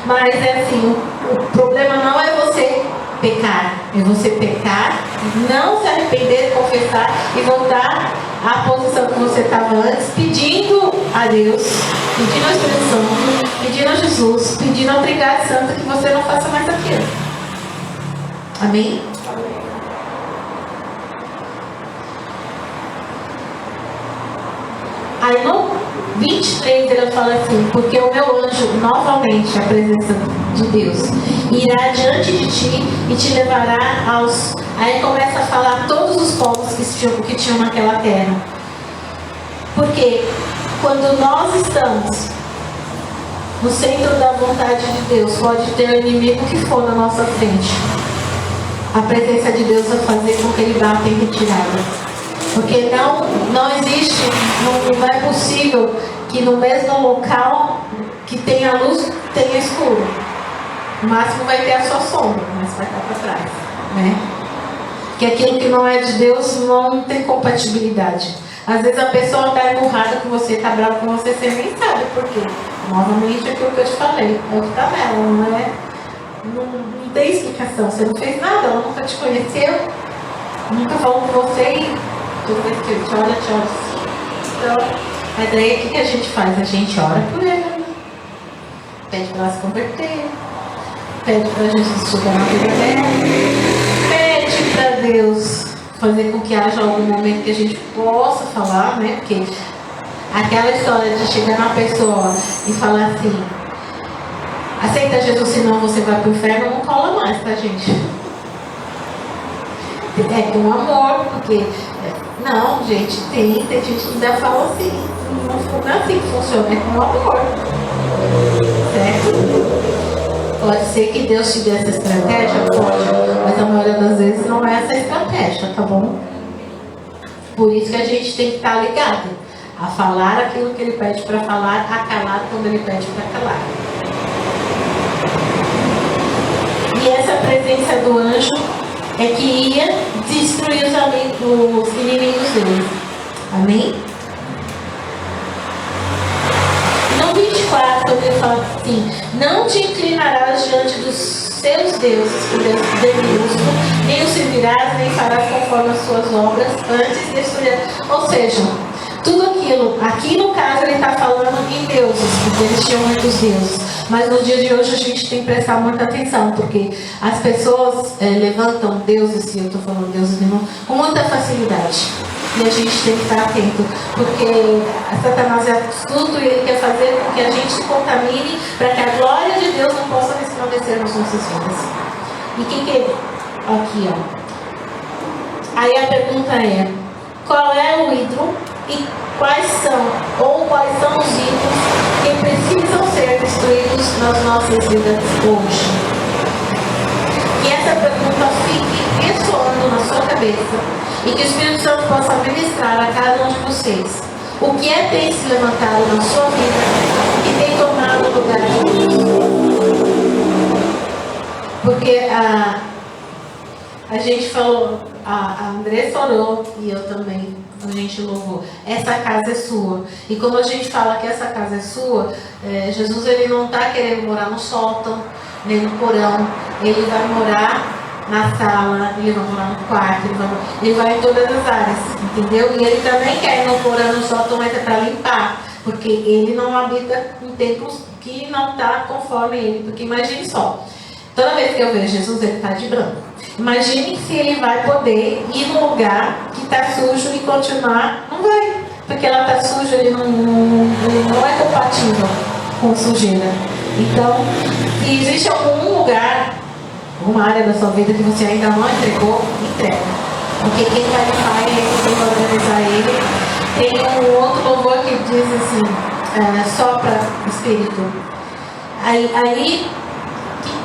Mas é assim, o problema não é você pecar, é você pecar, não se arrepender, confessar e voltar à posição que você estava antes, pedindo a Deus, pedindo ao Espírito Santo, pedindo a Jesus, pedindo ao Trindade Santa que você não faça mais aquilo. Amém? Aí no 23 ele fala assim, porque o meu anjo, novamente, a presença de Deus, irá diante de ti e te levará aos... Aí começa a falar todos os povos que tinham naquela terra. Porque quando nós estamos no centro da vontade de Deus, pode ter o inimigo que for na nossa frente. A presença de Deus vai fazer com que ele bata em retirada. Porque não existe, não é possível que no mesmo local que tenha luz, tenha escuro. O máximo vai ter a sua sombra, mas vai estar para trás, né? Que aquilo que não é de Deus não tem compatibilidade. Às vezes a pessoa está empurrada com você, está brava com você, você nem sabe por quê. Novamente aquilo que eu te falei, é o que está nela, não é? Não tem explicação, você não fez nada, ela nunca te conheceu, nunca falou com você e toda vez que eu te olho, então, mas aí o que a gente faz? A gente ora por ela, pede para ela se converter, pede para Jesus chegar na vida dela, pede para Deus fazer com que haja algum momento que a gente possa falar, né? Porque aquela história de chegar na pessoa e falar assim, aceita Jesus, senão você vai para o inferno, não cola mais, tá, gente? É com amor, porque... Não, gente, tem gente que ainda fala assim, não é assim que funciona, é com amor. Certo? Pode ser que Deus te dê essa estratégia, pode, mas a maioria das vezes não é essa estratégia, tá bom? Por isso que a gente tem que estar ligado a falar aquilo que ele pede para falar, a calar quando ele pede para calar. E essa presença do anjo é que ia destruir os inimigos dele. Amém? No 24, ele fala assim, não te inclinarás diante dos seus deuses, por Deus minúsculo, nem os servirás, nem farás conforme as suas obras, antes destruirás. Ou seja, tudo aquilo, aqui no caso ele está falando em deuses, porque eles tinham muitos deuses. Mas no dia de hoje a gente tem que prestar muita atenção, porque as pessoas levantam deuses, e eu estou falando deuses de novo, com muita facilidade. E a gente tem que estar atento, porque Satanás é astuto e ele quer fazer com que a gente se contamine para que a glória de Deus não possa resplandecer nas nossas vidas. E quem que é? Aqui, ó. Aí a pergunta é, qual é o ídolo e quais são os ídolos que precisam ser destruídos nas nossas vidas hoje? Que essa pergunta fique ressoando na sua cabeça e que o Espírito Santo possa ministrar a cada um de vocês. O que é que tem se levantado na sua vida e tem tomado o lugar de Deus? Porque a gente falou, a Andressa orou e eu também, a gente louvou. Essa casa é sua. E quando a gente fala que essa casa é sua, Jesus ele não está querendo morar no sótão, nem no porão. Ele vai morar na sala, ele vai morar no quarto, ele vai em todas as áreas, entendeu? E ele também quer no porão, no sótão, mas é para limpar. Porque ele não habita em templos que não está conforme ele. Porque imagine só, toda vez que eu vejo Jesus, ele está de branco. Imagine se ele vai poder ir num lugar que está sujo e continuar. Não vai. Porque ela está suja, ele não é compatível com sujeira. Então, se existe algum lugar, alguma área da sua vida que você ainda não entregou, entrega. Porque quem vai limpar é ele, quem vai organizar ele. Tem um outro louvor que diz assim, sopra Espírito. Aí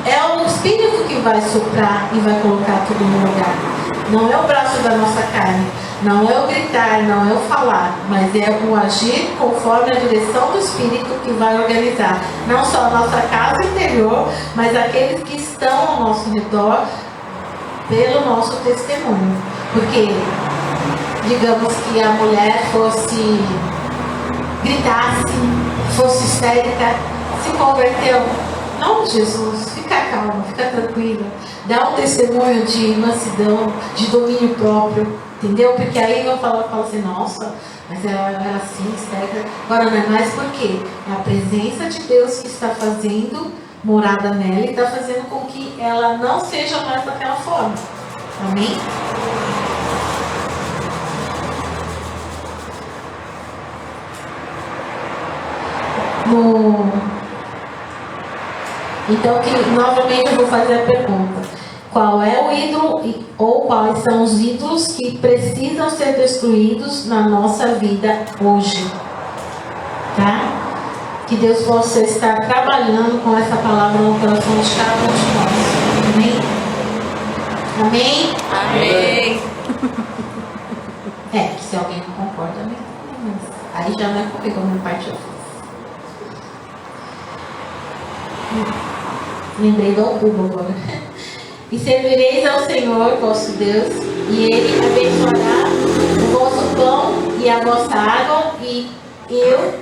é o Espírito que vai soprar e vai colocar tudo no lugar. Não é o braço da nossa carne, não é o gritar, não é o falar, mas é o agir conforme a direção do Espírito que vai organizar não só a nossa casa interior, mas aqueles que estão ao nosso redor pelo nosso testemunho. porque, digamos que a mulher gritasse, fosse histérica, se converteu. Não, Jesus, fica calma, fica tranquila. Dá um testemunho de mansidão, de domínio próprio, entendeu? Porque aí eu falo assim, nossa, mas ela era assim, histérica. Agora não é mais por quê? É a presença de Deus que está fazendo morada nela e está fazendo com que ela não seja mais daquela forma. Amém? Então, novamente eu vou fazer a pergunta. Qual é o ídolo ou quais são os ídolos que precisam ser destruídos na nossa vida hoje? Tá? Que Deus possa estar trabalhando com essa palavra no coração de cada um de nós. Amém? Amém? Amém. Que se alguém não concorda, amém. Aí já não é comigo, a minha parte eu fiz. Lembrei do cubo agora. E servireis ao Senhor, vosso Deus, e Ele abençoará o vosso pão e a vossa água, e eu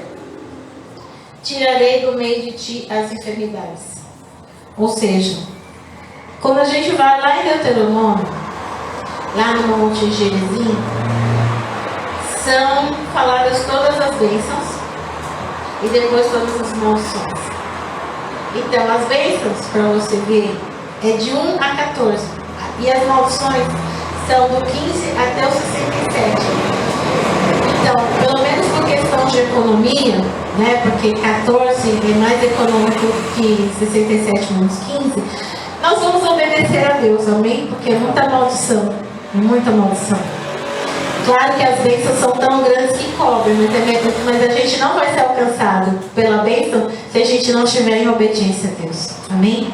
tirarei do meio de ti as enfermidades. Ou seja, quando a gente vai lá em Deuteronômio, lá no Monte Gerizim, são faladas todas as bênçãos e depois todas as maldições. Então, as bênçãos, para você ver, é de 1 a 14. E as maldições são do 15 até o 67. Então, pelo menos por questão de economia, né, porque 14 é mais econômico que 67 menos 15, nós vamos obedecer a Deus, amém? Porque é muita maldição, muita maldição. Claro que as bênçãos são tão grandes que cobrem, mas a gente não vai ser alcançado pela bênção se a gente não estiver em obediência a Deus. Amém?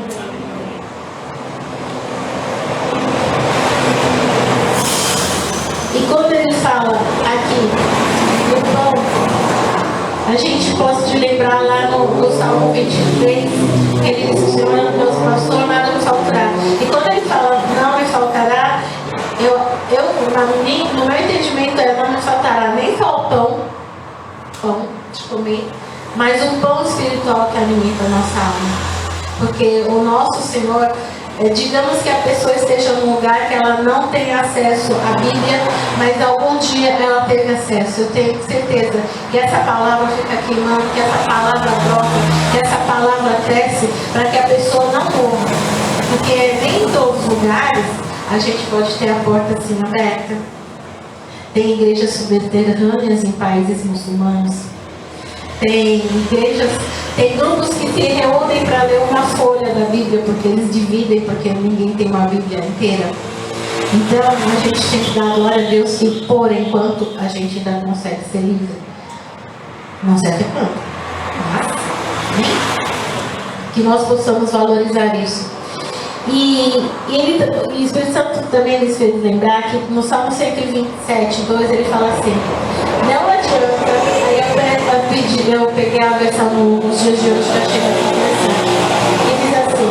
E quando ele fala aqui no pão, a gente pode lembrar lá no Salmo 23, que ele diz: o Senhor é o meu pastor, nada me faltará. E quando ele fala não me faltará, no meu entendimento, não me faltará nem só o pão de comer, mas o pão espiritual que alimenta a nossa alma. Porque o nosso Senhor, digamos que a pessoa esteja num lugar que ela não tem acesso à Bíblia, mas algum dia ela teve acesso. Eu tenho certeza que essa palavra fica queimando, que essa palavra brota, que essa palavra cresce, para que a pessoa não morra. Porque nem em todos os lugares a gente pode ter a porta assim aberta. Tem igrejas subterrâneas em países muçulmanos. Tem igrejas, tem grupos que se reúnem para ler uma folha da Bíblia, porque eles dividem, porque ninguém tem uma Bíblia inteira. Então a gente tem que dar glória a Deus que por enquanto a gente ainda consegue ser livre. Não sei até quando, mas que nós possamos valorizar isso. E o Espírito Santo também nos fez lembrar que no Salmo 127, 2, ele fala assim: não adianta, aí eu peguei a versão nos dias de hoje, já chega aqui, e diz assim: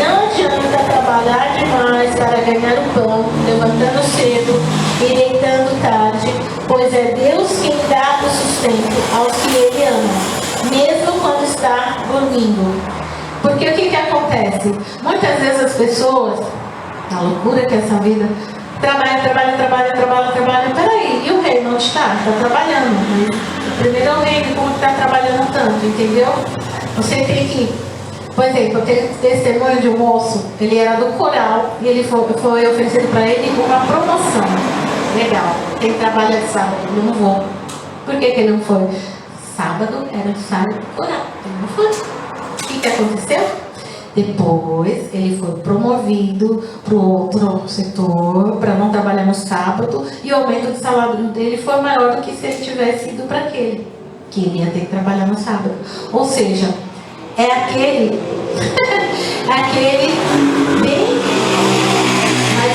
não adianta trabalhar demais para ganhar o pão, levantando cedo e deitando tarde, pois é Deus quem dá o sustento aos que Ele ama, mesmo quando está dormindo. Porque o que acontece? Muitas vezes as pessoas, a loucura que é essa vida, trabalha. Peraí, e o reino onde está? Está trabalhando. Mas primeiro é o reino, como está trabalhando tanto, entendeu? Você tem que... Por exemplo, eu tenho testemunho de um moço, ele era do coral, e ele foi oferecido para ele uma promoção. Legal, tem que trabalhar de sábado, eu não vou. Por que ele não foi? Sábado era o sábado do coral, ele não foi. O que aconteceu? Depois ele foi promovido para o outro setor, para não trabalhar no sábado, e o aumento do salário dele foi maior do que se ele tivesse ido para aquele, que ele ia ter que trabalhar no sábado. Ou seja, é aquele bem, mas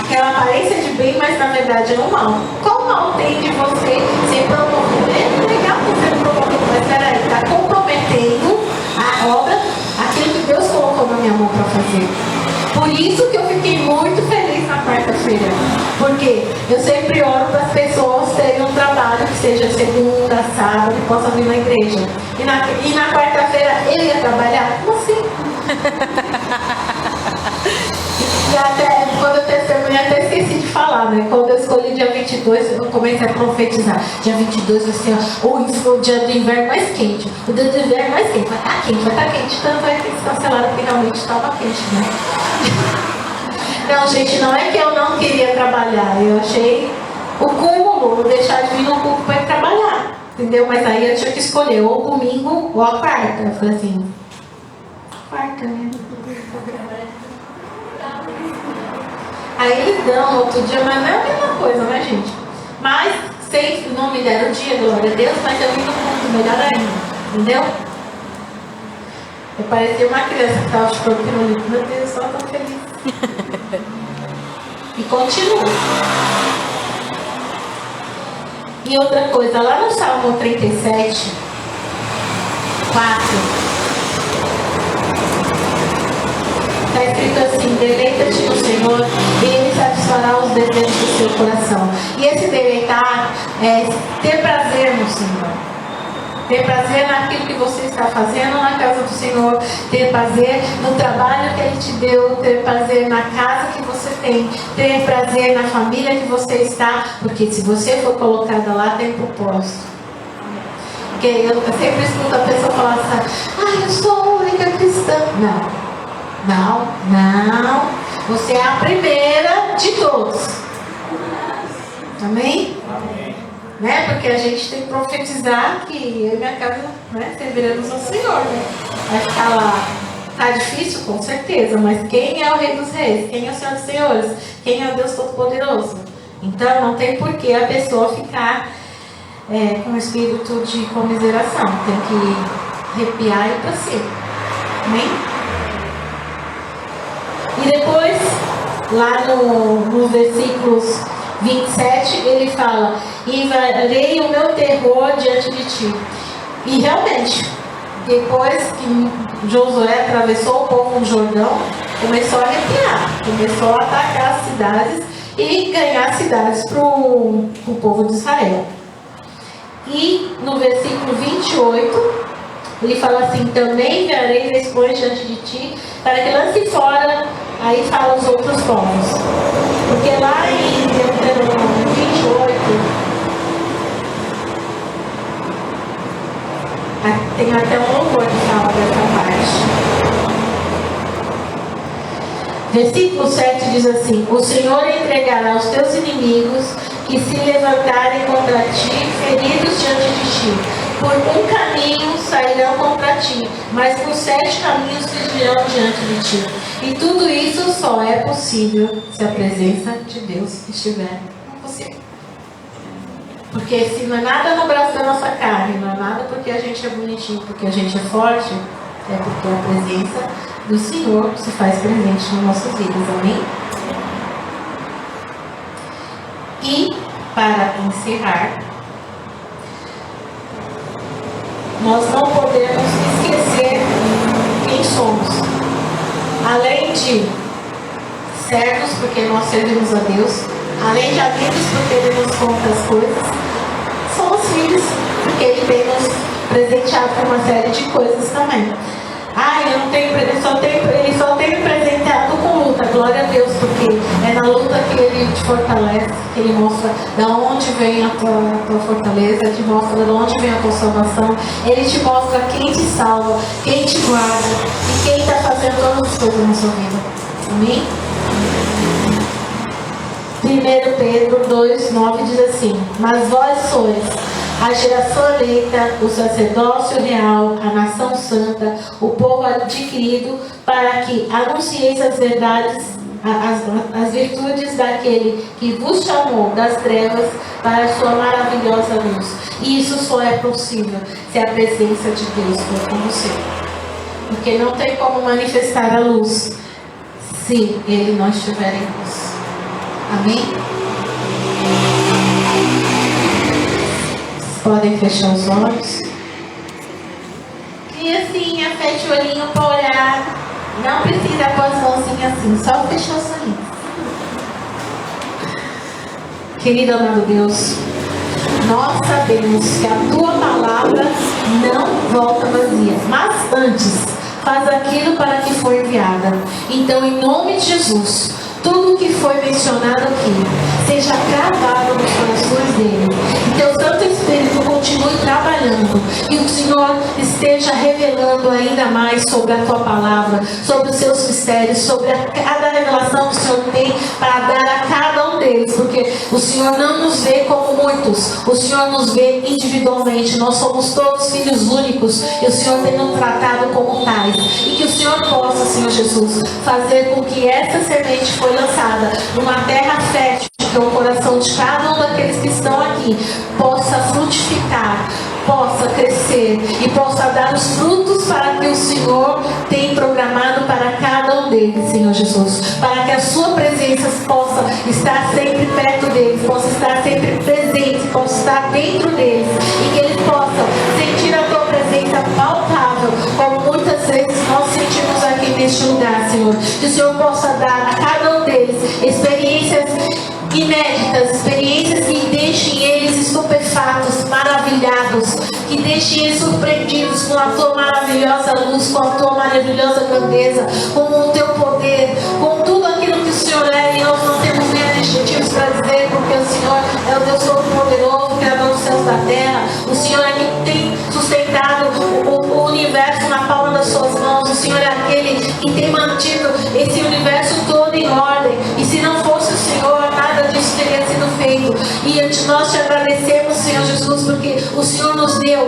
aquela aparência de bem, mas na verdade é um mal. Qual mal tem de você ser promovido? É legal você ser promovido, mas peraí, está comprometendo a obra, aquilo que Deus colocou na minha mão para fazer. Por isso que eu fiquei muito feliz na quarta-feira, porque que seja segunda, sábado, e possa vir na igreja. E na quarta-feira eu ia trabalhar? Como assim? E até, quando eu testemunhei, até esqueci de falar, né? Quando eu escolhi dia 22, eu comecei a profetizar. Dia 22 vai ser o dia do inverno mais quente. O dia do inverno mais quente. Vai estar quente, vai estar quente. Tanto é que eles cancelaram porque realmente estava quente, né? Não, gente, não é que eu não queria trabalhar. Eu achei o cúmulo deixar de vir no culto para ir trabalhar. Entendeu? Mas aí eu tinha que escolher ou o domingo ou a quarta. Eu falei assim, quarta, né? Aí eles dão outro dia, mas não é a mesma coisa, né, gente? Mas, sempre não me deram o dia, glória a Deus, mas eu vim no culto, melhor ainda. Entendeu? Eu parecia uma criança que estava chupando pirulito. Meu Deus, só tão feliz. E continuo. E outra coisa, lá no Salmo 37, 4, está escrito assim: deleita-te no Senhor e Ele satisfará os desejos do seu coração. E esse deleitar é ter prazer no Senhor. Ter prazer naquilo que você está fazendo na casa do Senhor. Ter prazer no trabalho que Ele te deu. Ter prazer na casa que você tem. Ter prazer na família que você está. Porque se você for colocada lá, tem propósito. Porque eu sempre escuto a pessoa falar assim: eu sou a única cristã. Não. Você é a primeira de todos. Amém? Né? Porque a gente tem que profetizar que eu e minha casa, né, serviremos ao Senhor, né? Vai ficar lá. Tá difícil? Com certeza. Mas quem é o Rei dos Reis? Quem é o Senhor dos Senhores? Quem é o Deus Todo-Poderoso? Então não tem por que a pessoa ficar com um espírito de comiseração. Tem que arrepiar e ir para cima. Amém? E depois, lá nos versículos 27, ele fala: enviarei o meu terror diante de ti. E realmente, depois que Josué atravessou o povo no Jordão, começou a arrepiar, começou a atacar as cidades e ganhar cidades para o povo de Israel. E no versículo 28, ele fala assim: também enviarei leões diante de ti, para que lance fora. Aí fala os outros povos. Porque lá em Deuteronômio 28, tem até um louvor que fala dessa parte. Versículo 7 diz assim: o Senhor entregará os teus inimigos que se levantarem contra ti, feridos diante de ti. Por um caminho sairão contra ti, mas por 7 caminhos fugirão diante de ti. E tudo isso só é possível se a presença de Deus estiver com você. Porque se não é nada no braço da nossa carne, não é nada porque a gente é bonitinho, porque a gente é forte, é porque a presença do Senhor se faz presente nas nossas vidas. Amém? E, para encerrar, nós não podemos esquecer quem somos. Além de servos, porque nós servimos a Deus, além de amigos, porque Ele nos conta as coisas, somos filhos, porque Ele tem nos presenteado com uma série de coisas também. Eu não tenho, ele só tem me presenteado com luta, glória a Deus, porque é na luta que Ele te fortalece, que Ele mostra de onde vem a tua fortaleza, Ele te mostra de onde vem a tua salvação, Ele te mostra quem te salva, quem te guarda e quem está fazendo todas as coisas na sua vida. Amém? 1 Pedro 2,9 diz assim: mas vós sois a geração eleita, o sacerdócio real, a nação santa, o povo adquirido, para que anuncieis as verdades, as virtudes daquele que vos chamou das trevas para a sua maravilhosa luz. E isso só é possível se a presença de Deus for com você. Porque não tem como manifestar a luz se Ele não estiver em nós. Amém? Podem fechar os olhos. Criancinha, fecha o olhinho para olhar. Não precisa pôr as mãozinhas assim, só fechar os olhinhos. Querido amado Deus, nós sabemos que a tua palavra não volta vazia, mas antes faz aquilo para que foi enviada. Então, em nome de Jesus, tudo o que foi mencionado aqui seja gravado nos corações deles. Que teu Santo Espírito continue trabalhando e o Senhor esteja revelando ainda mais sobre a tua palavra, sobre os seus mistérios, sobre cada revelação que o Senhor tem para dar a cada um deles, porque o Senhor não nos vê como muitos, o Senhor nos vê individualmente. Nós somos todos filhos únicos e o Senhor tem nos tratado como tais. E que o Senhor possa, Senhor Jesus, fazer com que essa semente foi lançada numa terra fértil, que é o coração de cada um daqueles que estão aqui, possa frutificar, possa crescer e possa dar os frutos para que o Senhor tem programado para cada um deles, Senhor Jesus, para que a sua presença possa estar sempre perto deles, possa estar sempre presente, possa estar dentro deles e que eles possam sentir a tua presença palpável, como muitas vezes nós sentimos aqui neste lugar, Senhor. Que o Senhor possa dar a cada um deles experiências inéditas, experiências que deixem eles estupefatos, maravilhados, que deixem eles surpreendidos com a tua maravilhosa luz, com a tua maravilhosa grandeza, com o teu poder, com tudo aquilo que o Senhor é. E nós não temos nem adjetivos para dizer, porque o Senhor é o Deus Todo-Poderoso, Criador dos céus e da terra. O Senhor é que tem sustentado o universo na palma das suas mãos. O Senhor é aquele que tem mantido esse universo todo em ordem. E se não fosse o Senhor, nada disso teria sido feito. E nós te agradecemos, Senhor Jesus, porque o Senhor nos deu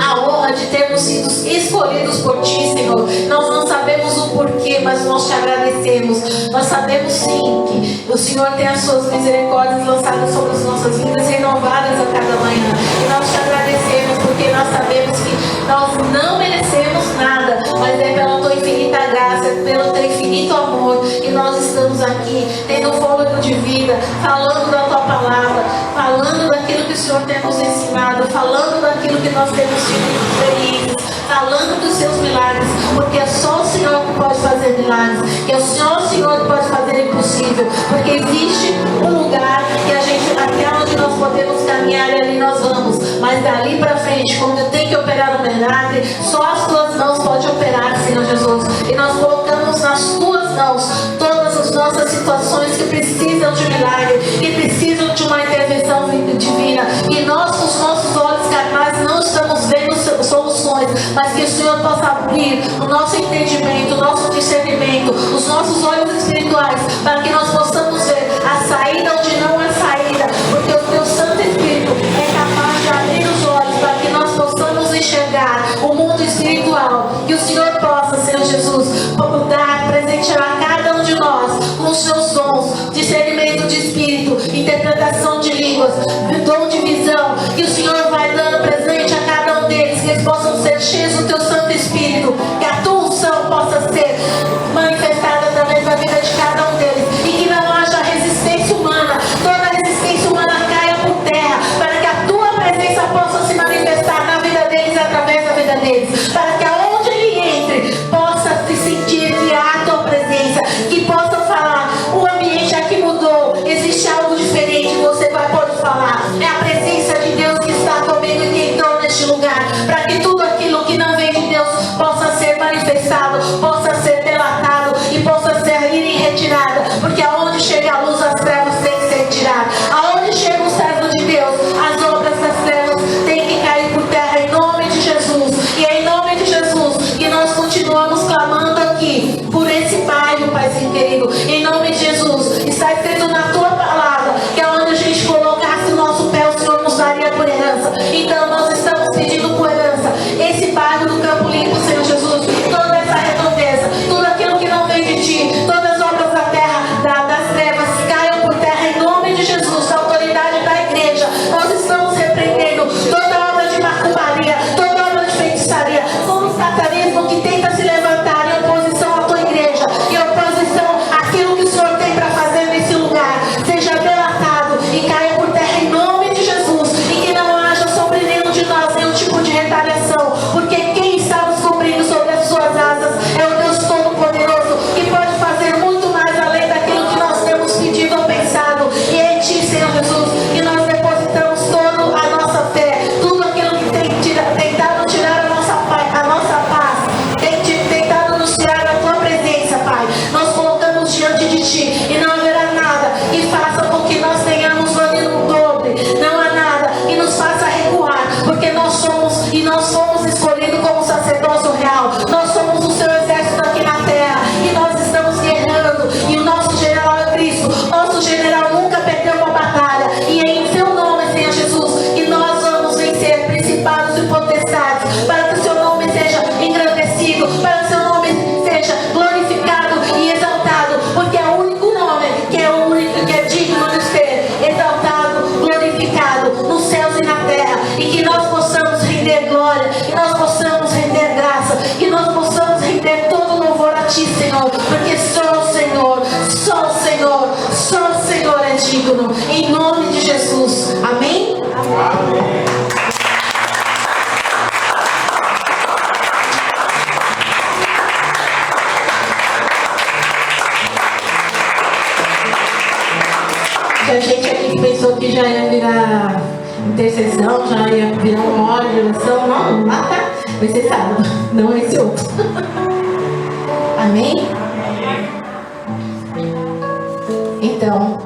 a honra de termos sido escolhidos por Ti, Senhor. Nós não sabemos o porquê, mas nós te agradecemos. Nós sabemos sim que o Senhor tem as suas misericórdias lançadas sobre as nossas vidas, renovadas a cada manhã. E nós te agradecemos porque nós sabemos que nós não merecemos nada, mas é pela Tua infinita graça, pelo Teu infinito amor que nós estamos aqui, tendo fôlego de vida, falando da Tua palavra, falando daquilo que o Senhor tem nos ensinado, falando daquilo que nós temos tido experiências, falando dos Seus milagres, porque é só o Senhor que pode fazer milagres, que é só o Senhor que pode fazer o impossível, porque existe um lugar que a gente, até onde nós podemos caminhar, e ali nós vamos, mas dali para frente, quando tem que operar um milagre, só as Tuas mãos podem operar, Senhor Jesus, e nós colocamos nas Tuas mãos todas as nossas situações que precisam de milagre, que precisam de uma intervenção divina, e nós, com os nossos olhos carnais, não estamos vendo soluções, mas que o Senhor possa abrir o nosso entendimento, o nosso discernimento, os nossos olhos espirituais, para que nós possamos ver a saída onde não há saída, porque o Teu Santo Espírito é capaz de abrir os olhos para que nós possamos enxergar o mundo espiritual. Que o Senhor possa, Senhor Jesus, dar, presentear cada um de nós com os Seus dons, discernimento de espírito, interpretação de línguas, dom de visão, que o Senhor vai dando presente a cada um deles, que eles possam ser cheios do Teu Santo Espírito, que a Tua unção possa ser manifestada através da vida de cada um deles. e que nós possamos render glória, que nós possamos render graça, que nós possamos render todo o louvor a Ti, Senhor, porque só o Senhor, só o Senhor, só o Senhor é digno, em nome de Jesus, amém? Amém. A gente aqui que pensou que já ia virar intercessão, já ia virar uma hora de oração, não, lá tá, vai ser sábado, não esse outro. Amém? Então,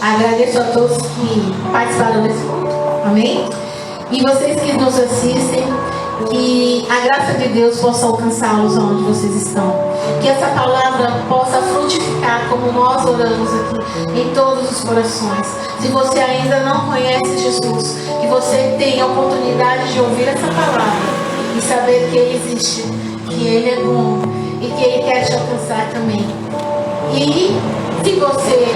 agradeço a todos que participaram desse culto, amém? E vocês que nos assistem, que a graça de Deus possa alcançá-los onde vocês estão. Que essa palavra possa frutificar como nós oramos aqui em todos os corações. Se você ainda não conhece Jesus, que você tenha a oportunidade de ouvir essa palavra e saber que Ele existe, que Ele é bom e que Ele quer te alcançar também. E se você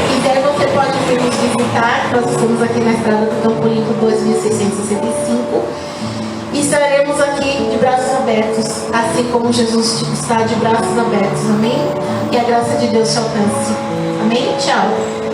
quiser, você pode vir nos visitar. Nós estamos aqui na estrada do Campo Limpo 2665. E estaremos aqui de braços abertos, assim como Jesus está de braços abertos, amém? Que a graça de Deus te alcance, amém? Tchau.